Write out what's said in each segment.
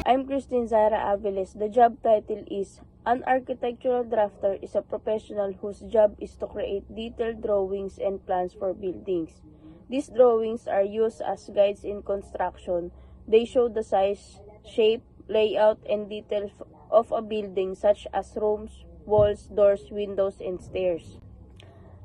I'm Christine Zara Aviles. The job title is An architectural drafter is a professional whose job is to create detailed drawings and plans for buildings. These drawings are used as guides in construction. They show the size, shape, layout, and details of a building such as rooms, walls, doors, windows, and stairs.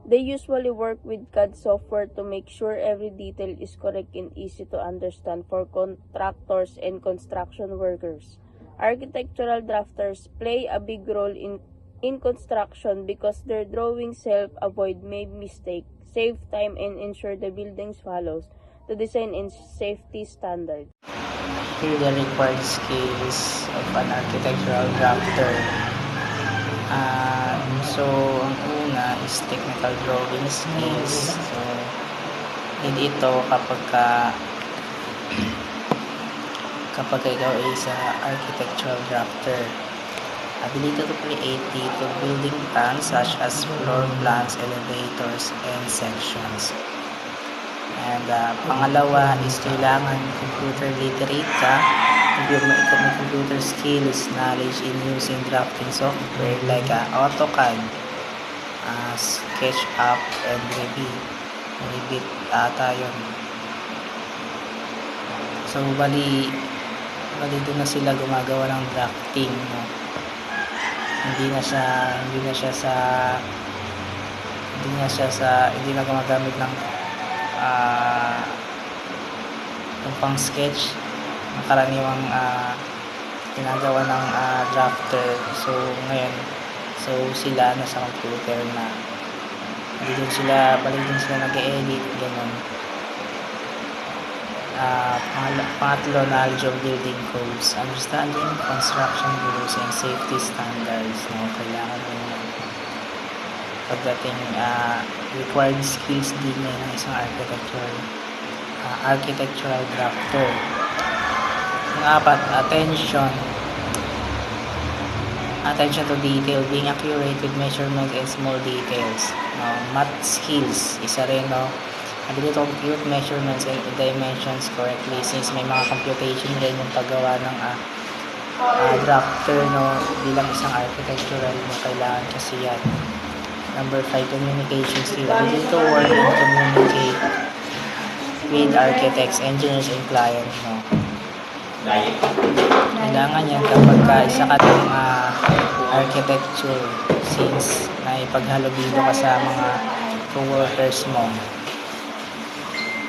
They usually work with CAD software to make sure every detail is correct and easy to understand for contractors and construction workers. Architectural drafters play a big role in construction because their drawings help avoid made mistakes, save time, and ensure the building follows the design and safety standards. Here the required skills of an architectural drafter. So, ang una is technical drawing skills. So, need ito kapag ikaw ay isa architectural drafter. Ability to create detailed building plans such as floor plans, elevators, and sections. And pangalawa is kailangan computer literate ka. May computer skills, knowledge in using drafting software like AutoCAD, SketchUp, and Revit ata yun. So bali doon na sila gumagawa ng drafting, no? Hindi na gumagamit ng yung pang sketch na karaniwang ginagawa ng drafter. So ngayon, sila nasa computer na balik din sila nag-edit, gano'n. Pangatlo, knowledge of building codes, understanding construction rules and safety standards, no? Kailangan mo yun. Pagdating required skills din ng isang architectural drafter. Ang apat, attention to detail, being accurate with measurements and small details. Math skills, isa rin, no? Ability to compute measurements and dimensions correctly, since may mga computation rin yung paggawa ng drafter, no? Bilang isang architectural, no? Kailangan kasi yan. Number 5, communication skill, ability to work and communicate with architects, engineers, and clients, no? Kailangan yan kapag isa ka ng architecture, since naipaghalubilo ka sa mga co-workers mo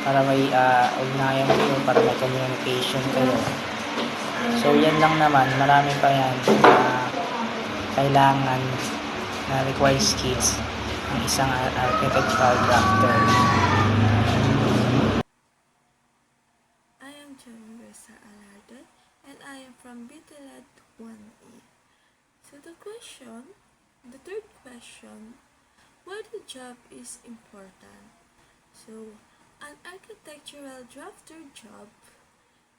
para may ugnayan mo, para may communication kayo. So yan lang naman, marami pa yan na kailangan na required skills ng isang architectural drafter. I am Jenny Reza Alarde and I am from BTLAD 1E. So the third question, why the job is important? So an architectural drafter job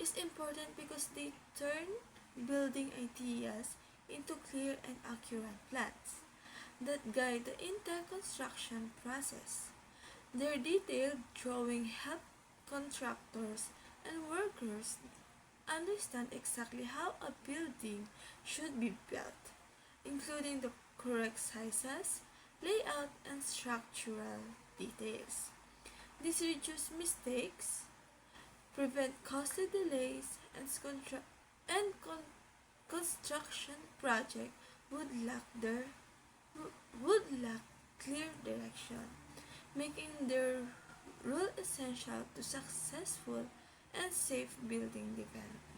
is important because they turn building ideas into clear and accurate plans that guide the entire construction process. Their detailed drawing help contractors and workers understand exactly how a building should be built, including the correct sizes, layout, and structural details. This reduces mistakes, prevent costly delays, and construction project would lack clear direction, making their role essential to successful and safe building development.